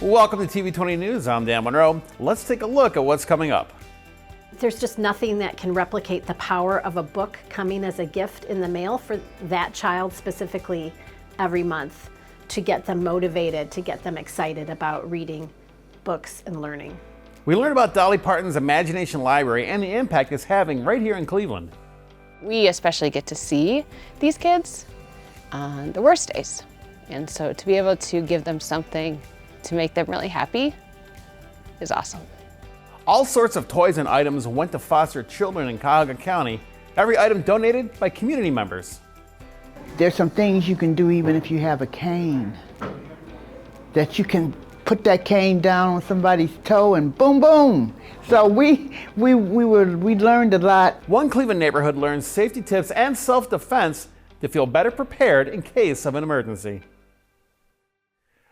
Welcome to TV20 News. I'm Dan Monroe. Let's take a look at what's coming up. There's just nothing that can replicate the power of a book coming as a gift in the mail for that child specifically every month, to get them motivated, to get them excited about reading books and learning. We learned about Dolly Parton's Imagination Library and the impact it's having right here in Cleveland. We especially get to see these kids on the worst days. And so to be able to give them something to make them really happy is awesome. All sorts of toys and items went to foster children in Cuyahoga County. Every item donated by community members. There's some things you can do even if you have a cane, that you can put that cane down on somebody's toe and boom, boom. So we learned a lot. One Cleveland neighborhood learned safety tips and self-defense to feel better prepared in case of an emergency.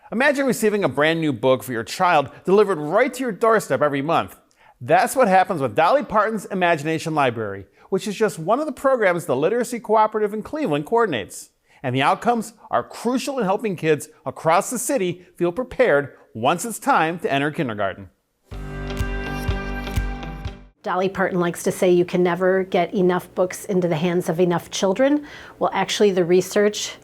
Imagine receiving a brand new book for your child delivered right to your doorstep every month. That's what happens with Dolly Parton's Imagination Library, which is just one of the programs the Literacy Cooperative in Cleveland coordinates. And the outcomes are crucial in helping kids across the city feel prepared once it's time to enter kindergarten. Dolly Parton likes to say you can never get enough books into the hands of enough children. Well, actually, the research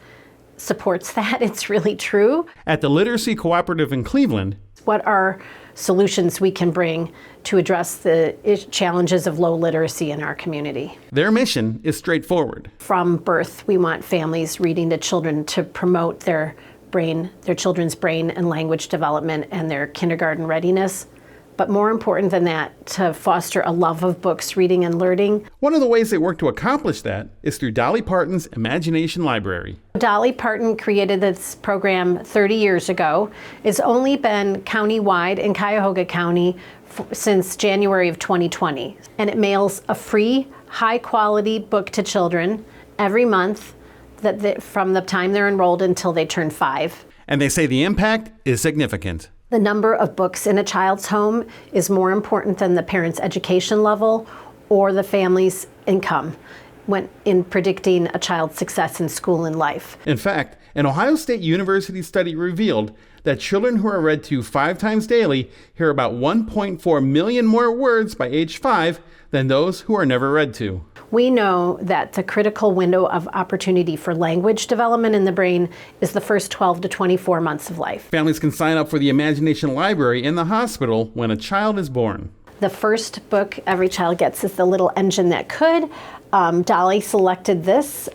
supports that. It's really true. At the Literacy Cooperative in Cleveland, what are solutions we can bring to address the challenges of low literacy in our community? Their mission is straightforward. From birth, we want families reading to children to promote their children's brain and language development and their kindergarten readiness. But more important than that, to foster a love of books, reading, and learning. One of the ways they work to accomplish that is through Dolly Parton's Imagination Library. Dolly Parton created this program 30 years ago. It's only been countywide in Cuyahoga County since January of 2020. And it mails a free, high-quality book to children every month from the time they're enrolled until they turn 5. And they say the impact is significant. The number of books in a child's home is more important than the parent's education level or the family's income when in predicting a child's success in school and life. In fact, an Ohio State University study revealed that children who are read to 5 times daily hear about 1.4 million more words by age 5 than those who are never read to. We know that the critical window of opportunity for language development in the brain is the first 12 to 24 months of life. Families can sign up for the Imagination Library in the hospital when a child is born. The first book every child gets is The Little Engine That Could. Dolly selected this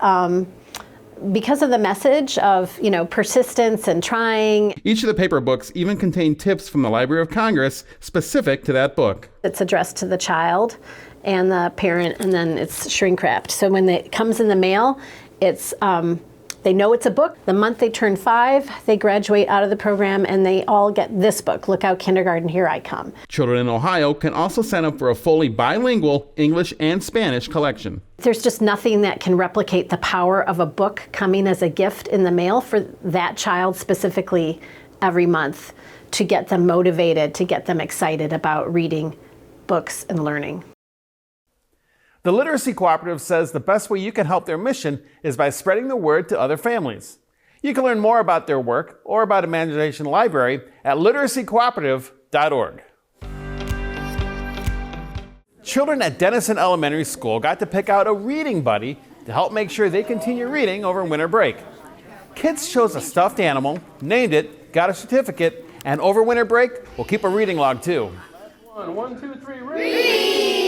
because of the message of, persistence and trying. Each of the paper books even contain tips from the Library of Congress specific to that book. It's addressed to the child and the parent, and then it's shrink wrapped. So when it comes in the mail, it's they know it's a book. The month they turn 5, they graduate out of the program and they all get this book, Look Out Kindergarten, Here I Come. Children in Ohio can also sign up for a fully bilingual English and Spanish collection. There's just nothing that can replicate the power of a book coming as a gift in the mail for that child specifically every month, to get them motivated, to get them excited about reading books and learning. The Literacy Cooperative says the best way you can help their mission is by spreading the word to other families. You can learn more about their work or about Imagination Library at literacycooperative.org. Children at Denison Elementary School got to pick out a reading buddy to help make sure they continue reading over winter break. Kids chose a stuffed animal, named it, got a certificate, and over winter break, we'll keep a reading log too. 1, 2, 3, read!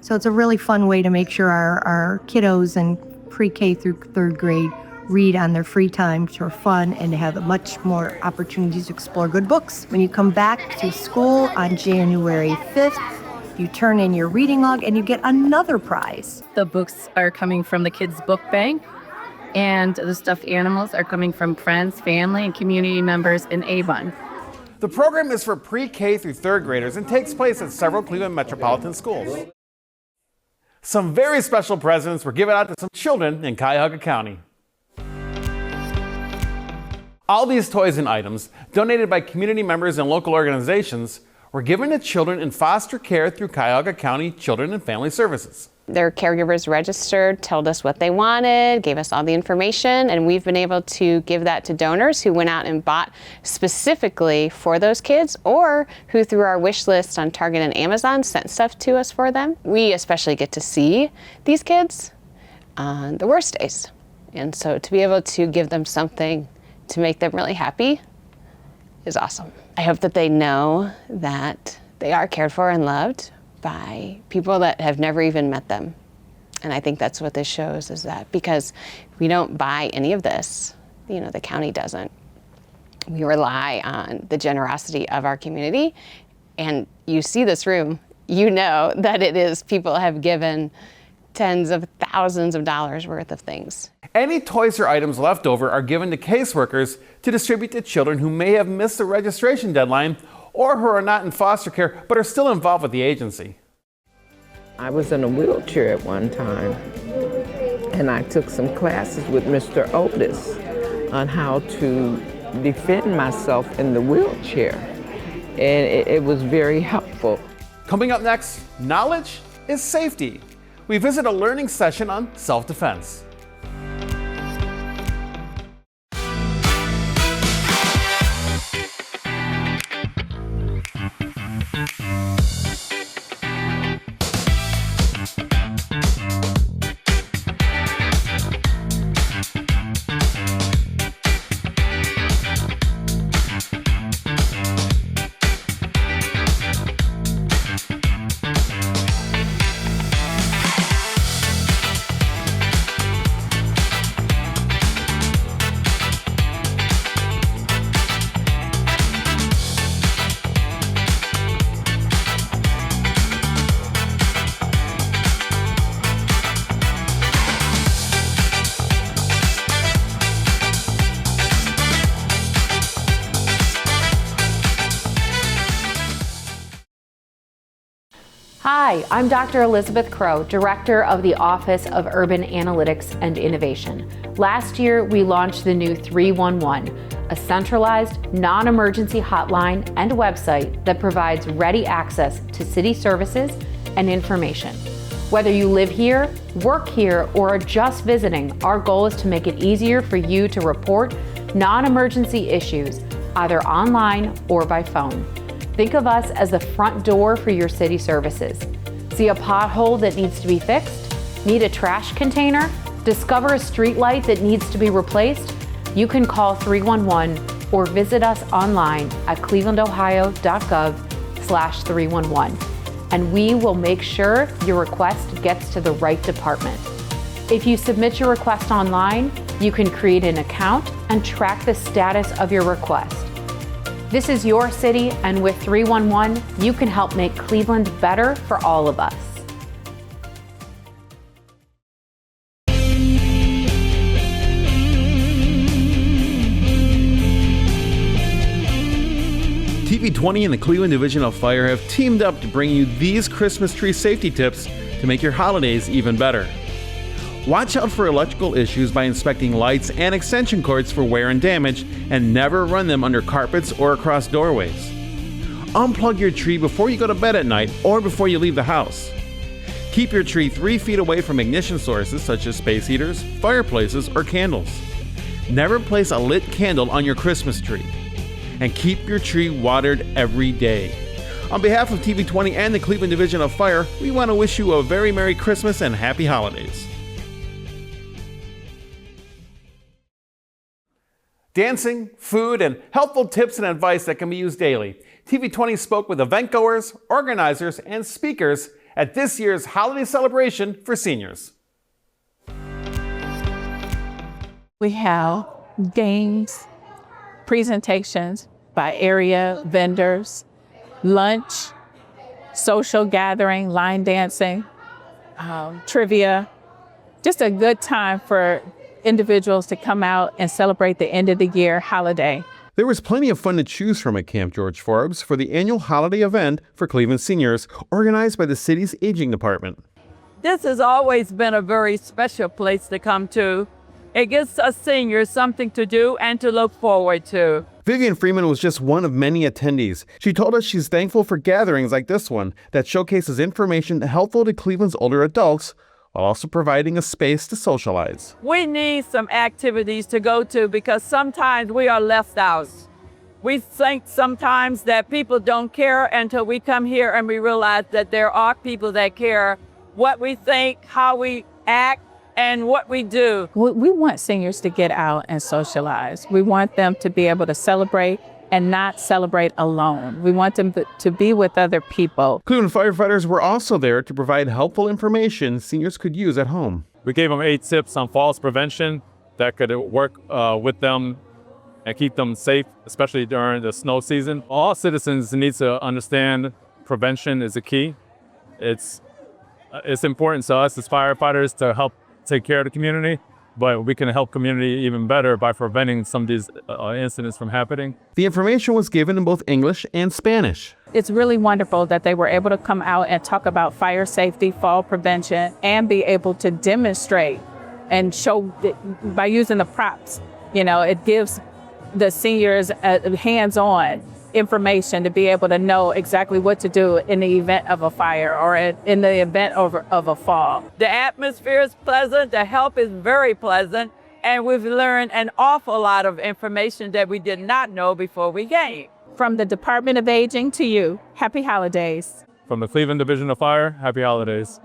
So it's a really fun way to make sure our kiddos in pre-K through 3rd grade read on their free time for fun and have much more opportunities to explore good books. When you come back to school on January 5th, you turn in your reading log and you get another prize. The books are coming from the kids' book bank, and the stuffed animals are coming from friends, family, and community members in Avon. The program is for pre-K through 3rd graders and takes place at several Cleveland metropolitan schools. Some very special presents were given out to some children in Cuyahoga County. All these toys and items, donated by community members and local organizations, were given to children in foster care through Cuyahoga County Children and Family Services. Their caregivers registered, told us what they wanted, gave us all the information, and we've been able to give that to donors who went out and bought specifically for those kids, or who through our wish list on Target and Amazon sent stuff to us for them. We especially get to see these kids on the worst days. And so to be able to give them something to make them really happy is awesome. I hope that they know that they are cared for and loved by people that have never even met them. And I think that's what this shows, is that because we don't buy any of this, you know, the county doesn't. We rely on the generosity of our community. And you see this room, you know that it is people have given tens of thousands of dollars worth of things. Any toys or items left over are given to caseworkers to distribute to children who may have missed the registration deadline or who are not in foster care but are still involved with the agency. I was in a wheelchair at one time, and I took some classes with Mr. Otis on how to defend myself in the wheelchair, and it was very helpful. Coming up next, knowledge is safety. We visit a learning session on self-defense. Hi, I'm Dr. Elizabeth Crow, Director of the Office of Urban Analytics and Innovation. Last year, we launched the new 311, a centralized, non-emergency hotline and website that provides ready access to city services and information. Whether you live here, work here, or are just visiting, our goal is to make it easier for you to report non-emergency issues, either online or by phone. Think of us as the front door for your city services. See a pothole that needs to be fixed? Need a trash container? Discover a street light that needs to be replaced? You can call 311 or visit us online at clevelandohio.gov/311, and we will make sure your request gets to the right department. If you submit your request online, you can create an account and track the status of your request. This is your city, and with 311, you can help make Cleveland better for all of us. TV20 and the Cleveland Division of Fire have teamed up to bring you these Christmas tree safety tips to make your holidays even better. Watch out for electrical issues by inspecting lights and extension cords for wear and damage, and never run them under carpets or across doorways. Unplug your tree before you go to bed at night or before you leave the house. Keep your tree 3 feet away from ignition sources such as space heaters, fireplaces, or candles. Never place a lit candle on your Christmas tree. And keep your tree watered every day. On behalf of TV20 and the Cleveland Division of Fire, we want to wish you a very Merry Christmas and Happy Holidays. Dancing, food, and helpful tips and advice that can be used daily. TV20 spoke with event goers, organizers, and speakers at this year's holiday celebration for seniors. We have games, presentations by area vendors, lunch, social gathering, line dancing, trivia. Just a good time for individuals to come out and celebrate the end of the year holiday. There was plenty of fun to choose from at Camp George Forbes for the annual holiday event for Cleveland seniors, organized by the city's aging department. This has always been a very special place to come to, It gives us seniors something to do and to look forward to. Vivian Freeman was just one of many attendees. She told us she's thankful for gatherings like this one that showcases information helpful to Cleveland's older adults while also providing a space to socialize. We need some activities to go to because sometimes we are left out. We think sometimes that people don't care until we come here and we realize that there are people that care what we think, how we act, and what we do. We want seniors to get out and socialize. We want them to be able to celebrate and not celebrate alone. We want them to be with other people. Cleveland firefighters were also there to provide helpful information seniors could use at home. We gave them 8 tips on falls prevention that could work with them and keep them safe, especially during the snow season. All citizens need to understand prevention is a key. It's important to us as firefighters to help take care of the community, but we can help community even better by preventing some of these incidents from happening. The information was given in both English and Spanish. It's really wonderful that they were able to come out and talk about fire safety, fall prevention, and be able to demonstrate and show by using the props. You know, it gives the seniors hands-on information to be able to know exactly what to do in the event of a fire or in the event of a fall. The atmosphere is pleasant, the help is very pleasant, and we've learned an awful lot of information that we did not know before we came. From the Department of Aging to you, happy holidays. From the Cleveland Division of Fire, happy holidays.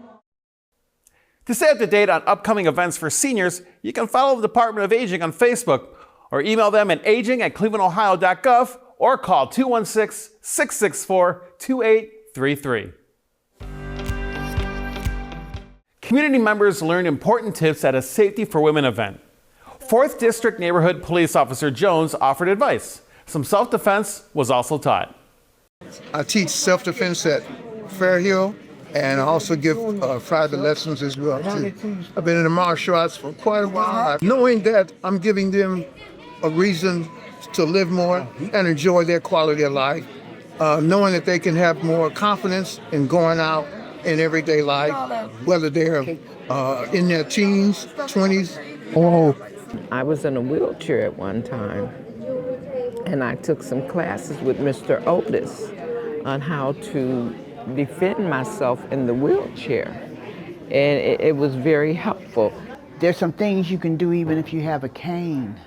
To stay up to date on upcoming events for seniors, you can follow the Department of Aging on Facebook or email them at aging@clevelandohio.gov or call 216-664-2833. Community members learned important tips at a Safety for Women event. 4th District Neighborhood Police Officer Jones offered advice. Some self-defense was also taught. I teach self-defense at Fairhill and I also give private lessons as well too. I've been in the martial arts for quite a while. Knowing that I'm giving them a reason to live more and enjoy their quality of life, knowing that they can have more confidence in going out in everyday life, whether they're in their teens, 20s, or I was in a wheelchair at one time, and I took some classes with Mr. Otis on how to defend myself in the wheelchair, and it was very helpful. There's some things you can do even if you have a cane,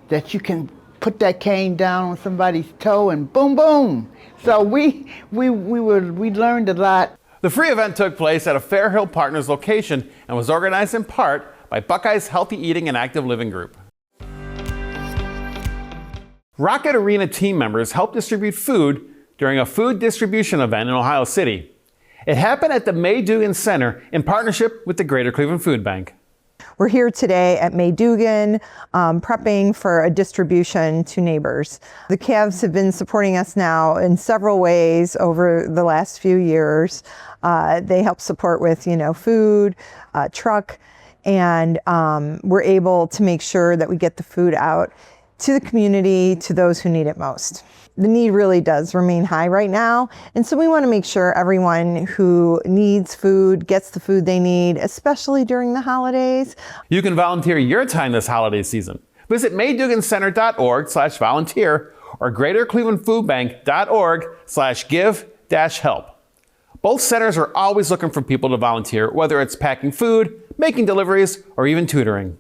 that you can put that cane down on somebody's toe and boom, boom. So we learned a lot. The free event took place at a Fairhill Partners location and was organized in part by Buckeye's Healthy Eating and Active Living Group. Rocket Arena team members helped distribute food during a food distribution event in Ohio City. It happened at the May Dugan Center in partnership with the Greater Cleveland Food Bank. We're here today at May Dugan, prepping for a distribution to neighbors. The Cavs have been supporting us now in several ways over the last few years. They help support with, food, truck, and we're able to make sure that we get the food out to the community, to those who need it most. The need really does remain high right now, and so we want to make sure everyone who needs food gets the food they need, especially during the holidays. You can volunteer your time this holiday season. Visit maydugancenter.org/volunteer or greaterclevelandfoodbank.org/give-help. Both centers are always looking for people to volunteer, whether it's packing food, making deliveries, or even tutoring.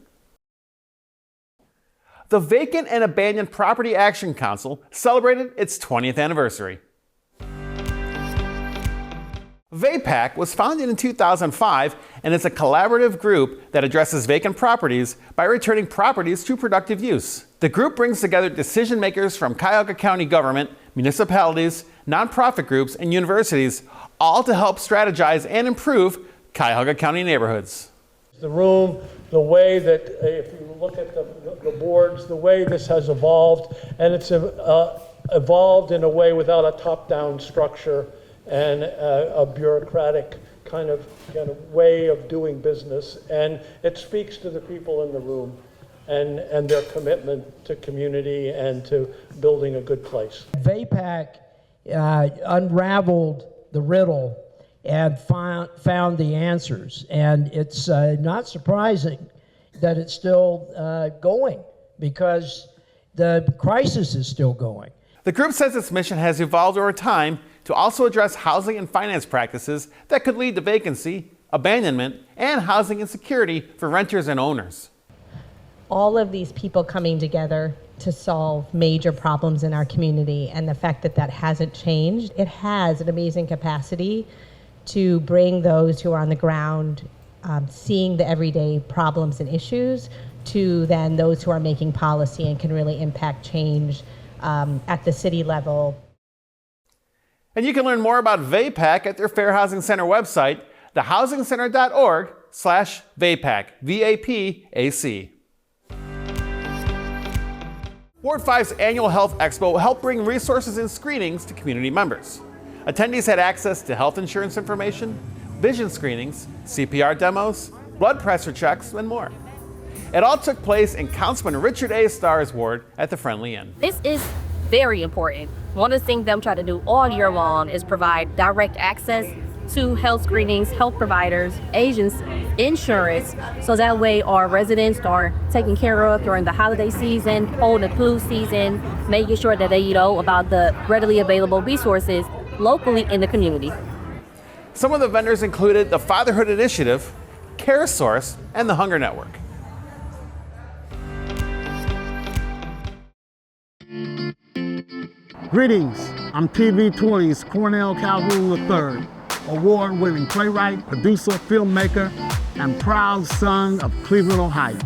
The Vacant and Abandoned Property Action Council celebrated its 20th anniversary. VAPAC was founded in 2005 and is a collaborative group that addresses vacant properties by returning properties to productive use. The group brings together decision makers from Cuyahoga County government, municipalities, nonprofit groups, and universities, all to help strategize and improve Cuyahoga County neighborhoods. The room, the way that, if you look at the boards, the way this has evolved, and it's evolved in a way without a top-down structure and a bureaucratic kind of way of doing business, and it speaks to the people in the room and their commitment to community and to building a good place. VAPAC unraveled the riddle and found the answers, and it's not surprising that it's still going, because the crisis is still going. The group says its mission has evolved over time to also address housing and finance practices that could lead to vacancy, abandonment, and housing insecurity for renters and owners. All of these people coming together to solve major problems in our community, and the fact that that hasn't changed, it has an amazing capacity to bring those who are on the ground seeing the everyday problems and issues to then those who are making policy and can really impact change at the city level. And you can learn more about VAPAC at their Fair Housing Center website, thehousingcenter.org/VAPAC, VAPAC. Ward 5's annual Health Expo will help bring resources and screenings to community members. Attendees had access to health insurance information, vision screenings, CPR demos, blood pressure checks, and more. It all took place in Councilman Richard A. Starr's ward at the Friendly Inn. This is very important. One of the things them try to do all year long is provide direct access to health screenings, health providers, agents, insurance, so that way our residents are taken care of during the holiday season, cold and flu season, making sure that they know about the readily available resources locally in the community. Some of the vendors included the Fatherhood Initiative, Care Source, and the Hunger Network. Greetings, I'm TV20's Cornell Calhoun III, award-winning playwright, producer, filmmaker, and proud son of Cleveland, Ohio.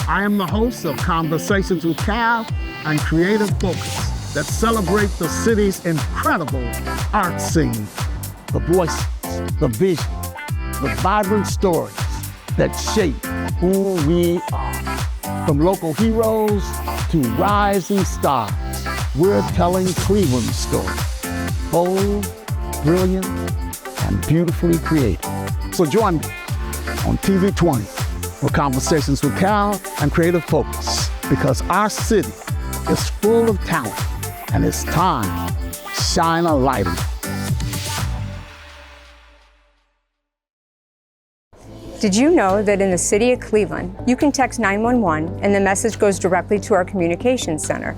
I am the host of Conversations with Cal and Creative Focus that celebrate the city's incredible art scene. The voices, the vision, the vibrant stories that shape who we are. From local heroes to rising stars, we're telling Cleveland's story. Bold, brilliant, and beautifully created. So join me on TV20 for Conversations with Cal and Creative Focus, because our city is full of talent and it's time to shine a light on it. Did you know that in the city of Cleveland, you can text 911 and the message goes directly to our communications center?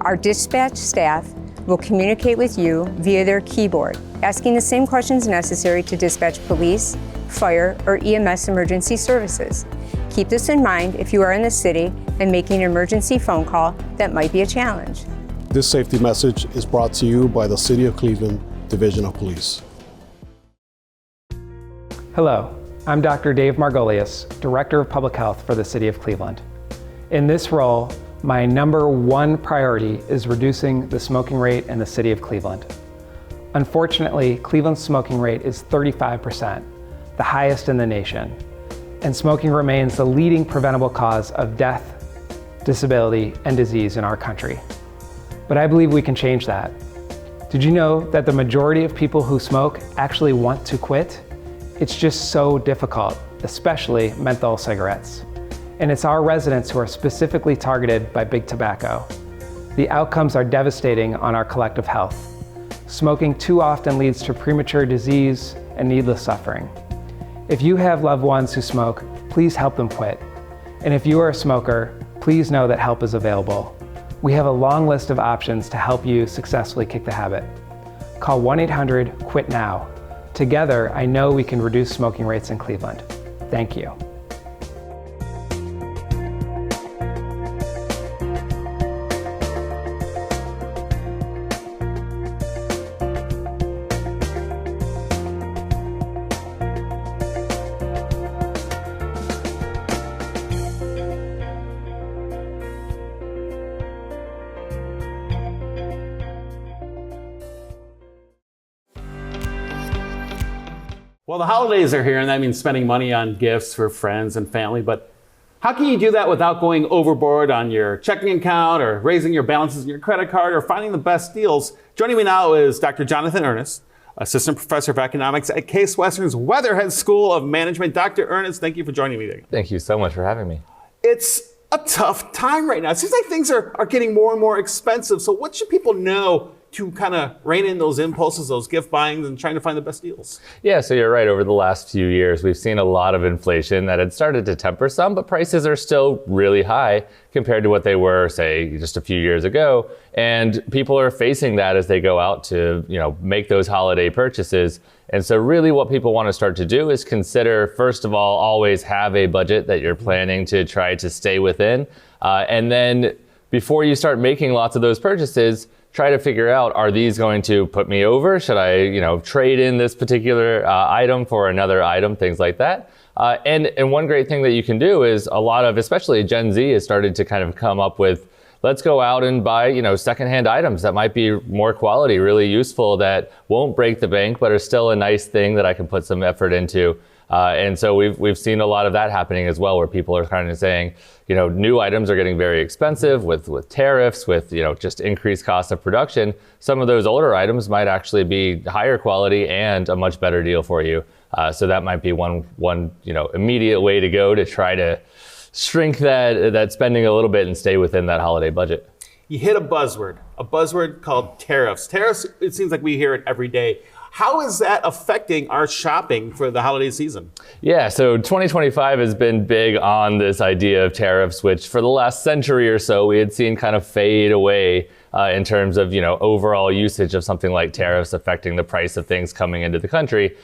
Our dispatch staff will communicate with you via their keyboard, asking the same questions necessary to dispatch police, fire, or EMS emergency services. Keep this in mind if you are in the city and making an emergency phone call that might be a challenge. This safety message is brought to you by the City of Cleveland Division of Police. Hello, I'm Dr. Dave Margolius, Director of Public Health for the City of Cleveland. In this role, my number one priority is reducing the smoking rate in the City of Cleveland. Unfortunately, Cleveland's smoking rate is 35%, the highest in the nation, and smoking remains the leading preventable cause of death, disability, and disease in our country. But I believe we can change that. Did you know that the majority of people who smoke actually want to quit? It's just so difficult, especially menthol cigarettes. And it's our residents who are specifically targeted by big tobacco. The outcomes are devastating on our collective health. Smoking too often leads to premature disease and needless suffering. If you have loved ones who smoke, please help them quit. And if you are a smoker, please know that help is available. We have a long list of options to help you successfully kick the habit. Call 1-800-QUIT-NOW. Together, I know we can reduce smoking rates in Cleveland. Thank you. Well, the holidays are here, and that means spending money on gifts for friends and family, but how can you do that without going overboard on your checking account or raising your balances in your credit card or finding the best deals? Joining me now is Dr. Jonathan Ernest, Assistant Professor of Economics at Case Western's Weatherhead School of Management. Dr. Ernest, thank you for joining me today. Thank you so much for having me. It's a tough time right now. It seems like things are getting more and more expensive. So what should people know to kind of rein in those impulses, those gift buying, and trying to find the best deals? Yeah, so you're right. Over the last few years, we've seen a lot of inflation that had started to temper some, but prices are still really high compared to what they were, say, just a few years ago. And people are facing that as they go out to, make those holiday purchases. And so really what people want to start to do is consider, first of all, always have a budget that you're planning to try to stay within. And then before you start making lots of those purchases, try to figure out, are these going to put me over? Should I, trade in this particular item for another item, things like that. And one great thing that you can do is a lot of, especially Gen Z, has started to kind of come up with, let's go out and buy, secondhand items that might be more quality, really useful, that won't break the bank, but are still a nice thing that I can put some effort into. And so we've seen a lot of that happening as well, where people are kind of saying, new items are getting very expensive with tariffs, with, just increased cost of production. Some of those older items might actually be higher quality and a much better deal for you. So that might be one immediate way to go to try to shrink that spending a little bit and stay within that holiday budget. You hit a buzzword called tariffs. Tariffs, it seems like we hear it every day. How is that affecting our shopping for the holiday season? Yeah, so 2025 has been big on this idea of tariffs, which for the last century or so, we had seen kind of fade away in terms of, overall usage of something like tariffs affecting the price of things coming into the country.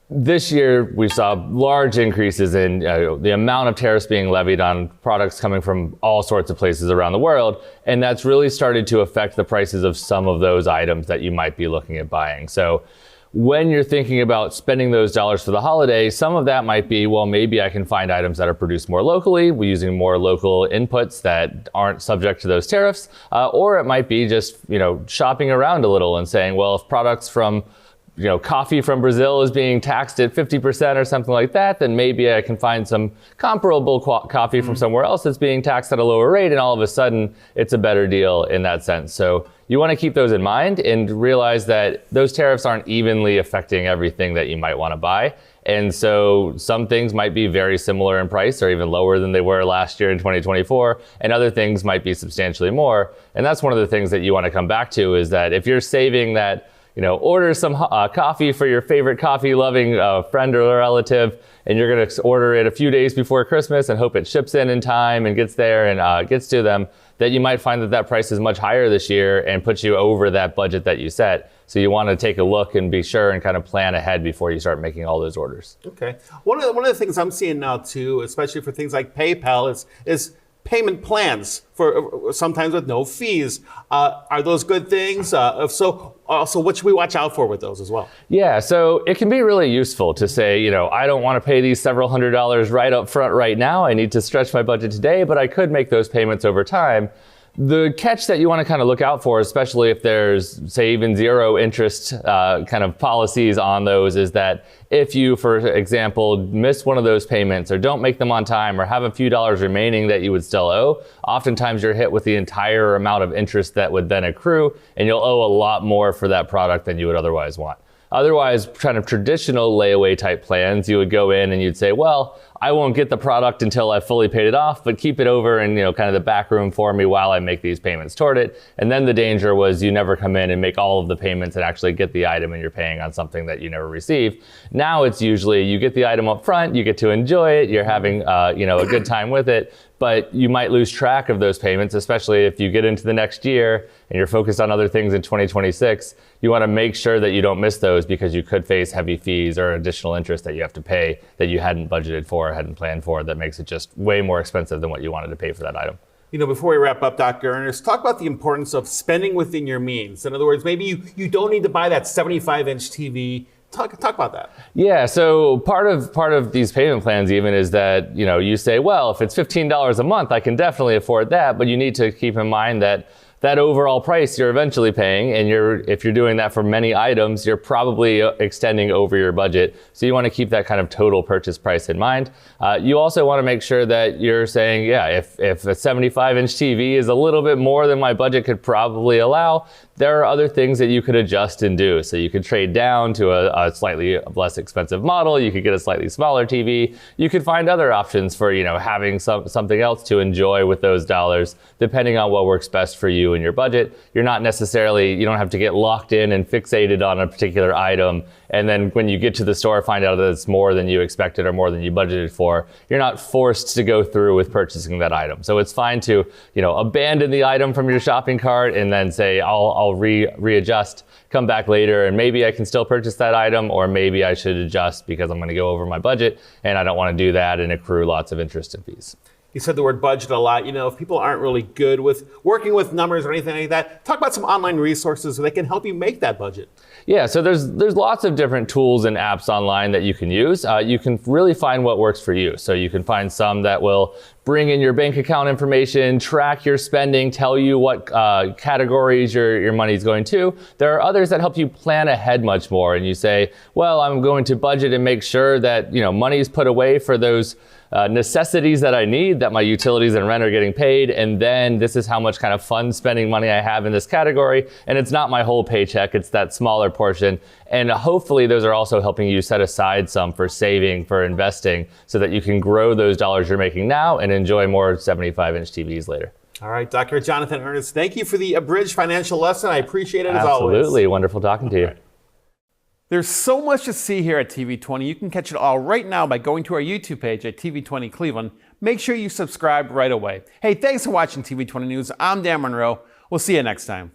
This year, we saw large increases in the amount of tariffs being levied on products coming from all sorts of places around the world. And that's really started to affect the prices of some of those items that you might be looking at buying. So when you're thinking about spending those dollars for the holiday, some of that might be, well, maybe I can find items that are produced more locally, using more local inputs that aren't subject to those tariffs. Or it might be just, shopping around a little and saying, well, if products from coffee from Brazil is being taxed at 50% or something like that, then maybe I can find some comparable coffee from somewhere else that's being taxed at a lower rate, and all of a sudden it's a better deal in that sense. So you want to keep those in mind and realize that those tariffs aren't evenly affecting everything that you might want to buy. And so some things might be very similar in price or even lower than they were last year in 2024, and other things might be substantially more. And that's one of the things that you want to come back to, is that if you're saving that, order some coffee for your favorite coffee-loving friend or relative, and you're going to order it a few days before Christmas and hope it ships in time and gets there and gets to them, that you might find that price is much higher this year and puts you over that budget that you set. So you want to take a look and be sure and kind of plan ahead before you start making all those orders. Okay. One of the things I'm seeing now too, especially for things like PayPal, is payment plans for sometimes with no fees. Are those good things? If so, also what should we watch out for with those as well? Yeah, so it can be really useful to say, I don't want to pay these several $100s right up front right now. I need to stretch my budget today, but I could make those payments over time. The catch that you want to kind of look out for, especially if there's, say, even zero interest kind of policies on those, is that if you, for example, miss one of those payments or don't make them on time or have a few dollars remaining that you would still owe, oftentimes you're hit with the entire amount of interest that would then accrue, and you'll owe a lot more for that product than you would otherwise want. Otherwise, kind of traditional layaway type plans, you would go in and you'd say, well, I won't get the product until I've fully paid it off, but keep it over in, kind of the back room for me while I make these payments toward it. And then the danger was you never come in and make all of the payments and actually get the item, and you're paying on something that you never received. Now it's usually you get the item up front, you get to enjoy it, you're having, a good time with it, but you might lose track of those payments, especially if you get into the next year and you're focused on other things in 2026. You want to make sure that you don't miss those, because you could face heavy fees or additional interest that you have to pay that you hadn't budgeted for or hadn't planned for, that makes it just way more expensive than what you wanted to pay for that item. Before we wrap up, Dr. Ernest, talk about the importance of spending within your means. In other words, maybe you don't need to buy that 75-inch TV. Talk about that. Yeah, so part of these payment plans even is that, you say, well, if it's $15 a month, I can definitely afford that, but you need to keep in mind that overall price you're eventually paying, and if you're doing that for many items, you're probably extending over your budget. So you want to keep that kind of total purchase price in mind. You also want to make sure that you're saying, yeah, if a 75-inch TV is a little bit more than my budget could probably allow, there are other things that you could adjust and do. So you could trade down to a slightly less expensive model. You could get a slightly smaller TV. You could find other options for, having something else to enjoy with those dollars, depending on what works best for you you and your budget. You don't have to get locked in and fixated on a particular item. And then when you get to the store, find out that it's more than you expected or more than you budgeted for. You're not forced to go through with purchasing that item. So it's fine to, abandon the item from your shopping cart and then say, I'll readjust, come back later, and maybe I can still purchase that item, or maybe I should adjust because I'm going to go over my budget and I don't want to do that and accrue lots of interest and fees. You said the word budget a lot. If people aren't really good with working with numbers or anything like that, talk about some online resources so they can help you make that budget. Yeah, so there's lots of different tools and apps online that you can use. You can really find what works for you. So you can find some that will bring in your bank account information, track your spending, tell you what categories your money is going to. There are others that help you plan ahead much more, and you say, well, I'm going to budget and make sure that money is put away for those necessities that I need, that my utilities and rent are getting paid, and then this is how much kind of fun spending money I have in this category, and it's not my whole paycheck, it's that smaller portion. And hopefully those are also helping you set aside some for saving, for investing, so that you can grow those dollars you're making now and enjoy more 75-inch TVs later. All right, Dr. Jonathan Ernest, thank you for the abridged financial lesson. I appreciate it as always. Absolutely, wonderful talking to you. There's so much to see here at TV20. You can catch it all right now by going to our YouTube page at TV20 Cleveland. Make sure you subscribe right away. Hey, thanks for watching TV20 News. I'm Dan Monroe. We'll see you next time.